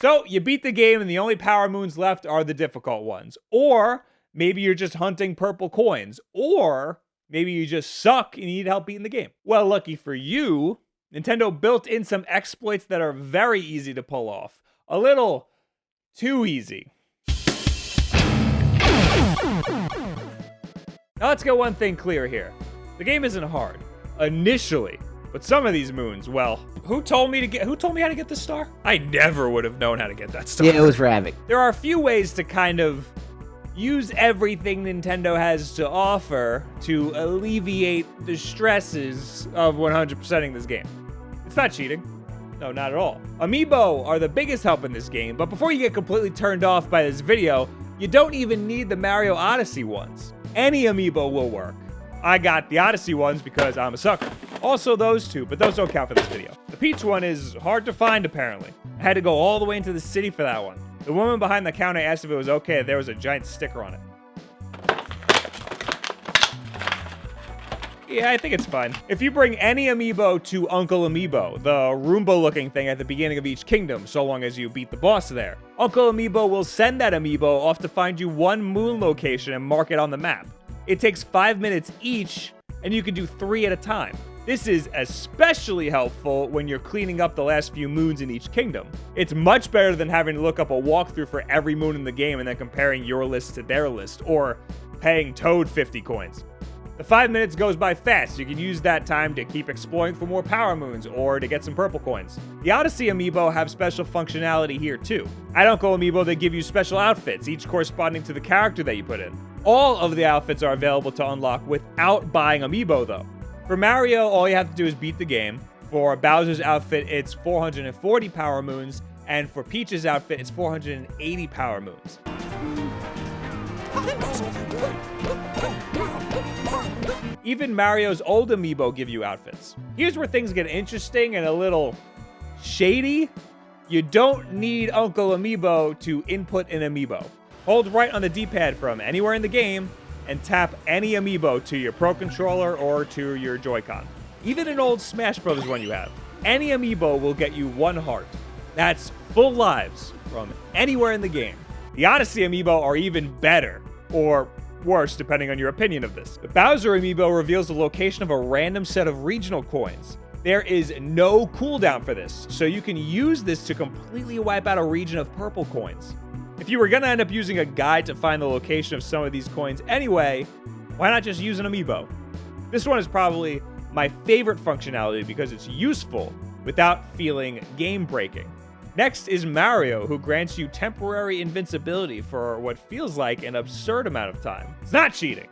So you beat the game and the only power moons left are the difficult ones. Or maybe you're just hunting purple coins. Or maybe you just suck and you need help beating the game. Well, lucky for you, Nintendo built in some exploits that are very easy to pull off. A little too easy. Now let's get one thing clear here. The game isn't hard, initially, but some of these moons, well, who told me how to get the star? I never would have known how to get that star. Yeah, it was Ravik. There are a few ways to kind of use everything Nintendo has to offer to alleviate the stresses of 100%ing this game. It's not cheating. No, not at all. Amiibo are the biggest help in this game, but before you get completely turned off by this video, you don't even need the Mario Odyssey ones. Any Amiibo will work. I got the Odyssey ones because I'm a sucker. Also those two, but those don't count for this video. The Peach one is hard to find, apparently. I had to go all the way into the city for that one. The woman behind the counter asked if it was okay. There was a giant sticker on it. Yeah, I think it's fine. If you bring any Amiibo to Uncle Amiibo, the Roomba-looking thing at the beginning of each kingdom, so long as you beat the boss there, Uncle Amiibo will send that Amiibo off to find you one moon location and mark it on the map. It takes 5 minutes each, and you can do 3 at a time. This is especially helpful when you're cleaning up the last few moons in each kingdom. It's much better than having to look up a walkthrough for every moon in the game and then comparing your list to their list, or paying Toad 50 coins. The 5 minutes goes by fast. You can use that time to keep exploring for more power moons or to get some purple coins. The Odyssey Amiibo have special functionality here too. At Uncle Amiibo, they give you special outfits, each corresponding to the character that you put in. All of the outfits are available to unlock without buying Amiibo though. For Mario, all you have to do is beat the game. For Bowser's outfit, it's 440 power moons, and for Peach's outfit, it's 480 power moons. Even Mario's old Amiibo give you outfits. Here's where things get interesting and a little shady. You don't need Uncle Amiibo to input an Amiibo. Hold right on the D-pad from anywhere in the game and tap any Amiibo to your Pro Controller or to your Joy-Con. Even an old Smash Bros. One you have. Any Amiibo will get you 1 heart. That's full lives from anywhere in the game. The Odyssey Amiibo are even better, or worse, depending on your opinion of this. The Bowser Amiibo reveals the location of a random set of regional coins. There is no cooldown for this, so you can use this to completely wipe out a region of purple coins. If you were gonna end up using a guide to find the location of some of these coins anyway, why not just use an Amiibo? This one is probably my favorite functionality because it's useful without feeling game-breaking. Next is Mario, who grants you temporary invincibility for what feels like an absurd amount of time. It's not cheating.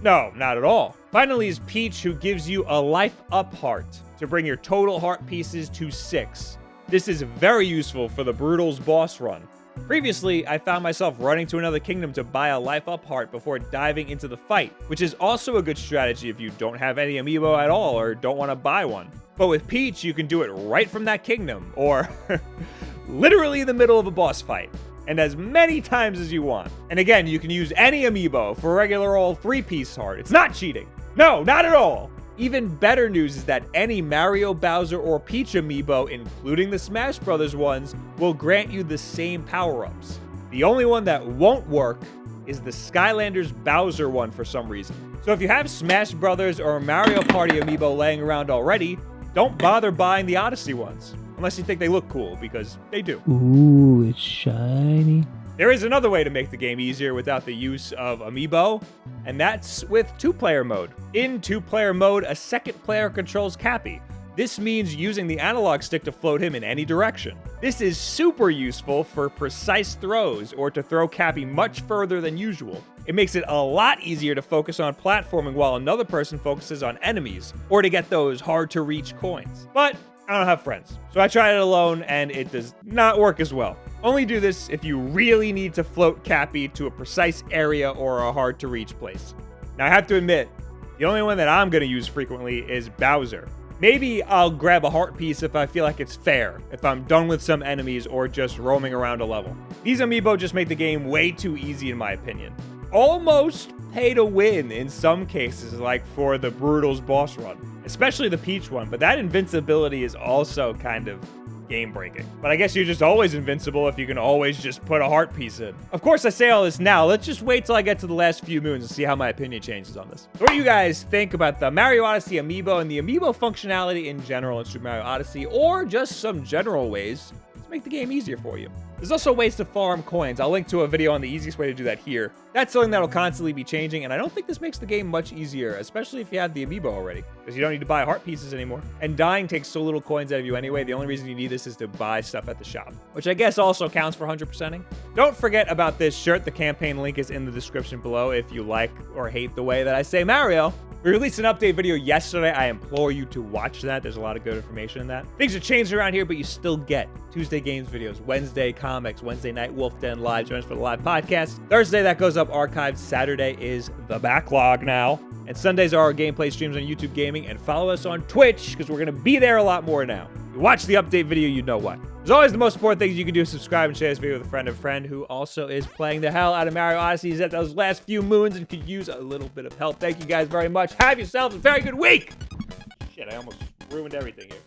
No, not at all. Finally is Peach, who gives you a life-up heart to bring your total heart pieces to 6. This is very useful for the Brutal's boss run. Previously, I found myself running to another kingdom to buy a life-up heart before diving into the fight, which is also a good strategy if you don't have any Amiibo at all or don't want to buy one. But with Peach, you can do it right from that kingdom, or literally in the middle of a boss fight, and as many times as you want. And again, you can use any Amiibo for a regular old 3-piece heart. It's not cheating. No, not at all. Even better news is that any Mario, Bowser, or Peach Amiibo, including the Smash Bros. Ones, will grant you the same power-ups. The only one that won't work is the Skylanders Bowser one for some reason. So if you have Smash Bros. Or Mario Party Amiibo laying around already, don't bother buying the Odyssey ones, unless you think they look cool, because they do. Ooh, it's shiny. There is another way to make the game easier without the use of Amiibo, and that's with 2-player mode. In 2-player mode, a second player controls Cappy. This means using the analog stick to float him in any direction. This is super useful for precise throws or to throw Cappy much further than usual. It makes it a lot easier to focus on platforming while another person focuses on enemies, or to get those hard-to-reach coins. But I don't have friends, so I tried it alone and it does not work as well. Only do this if you really need to float Cappy to a precise area or a hard-to-reach place. Now I have to admit, the only one that I'm going to use frequently is Bowser. Maybe I'll grab a heart piece if I feel like it's fair, if I'm done with some enemies or just roaming around a level. These Amiibo just make the game way too easy in my opinion. Almost pay to win in some cases, like for the Brutal's boss run. Especially the Peach one, but that invincibility is also kind of game breaking. But I guess you're just always invincible if you can always just put a heart piece in. Of course, I say all this now. Let's just wait till I get to the last few moons and see how my opinion changes on this. So what do you guys think about the Mario Odyssey Amiibo and the Amiibo functionality in general in Super Mario Odyssey, or just some general ways to make the game easier for you? There's also ways to farm coins. I'll link to a video on the easiest way to do that here. That's something that'll constantly be changing, and I don't think this makes the game much easier, especially if you have the Amiibo already, because you don't need to buy heart pieces anymore. And dying takes so little coins out of you anyway. The only reason you need this is to buy stuff at the shop, which I guess also counts for 100%ing. Don't forget about this shirt. The campaign link is in the description below if you like or hate the way that I say Mario. We released an update video yesterday. I implore you to watch that. There's a lot of good information in that. Things are changing around here, but you still get Tuesday games videos, Wednesday comics, Wednesday night Wulff Den live joins for the live podcast. Thursday, that goes up archived. Saturday is the backlog now. And Sundays are our gameplay streams on YouTube Gaming. And follow us on Twitch, because we're going to be there a lot more now. You watch the update video, you know what. As always, the most important thing you can do is subscribe and share this video with a friend of a friend who also is playing the hell out of Mario Odyssey. He's at those last few moons and could use a little bit of help. Thank you guys very much. Have yourselves a very good week. Shit, I almost ruined everything here.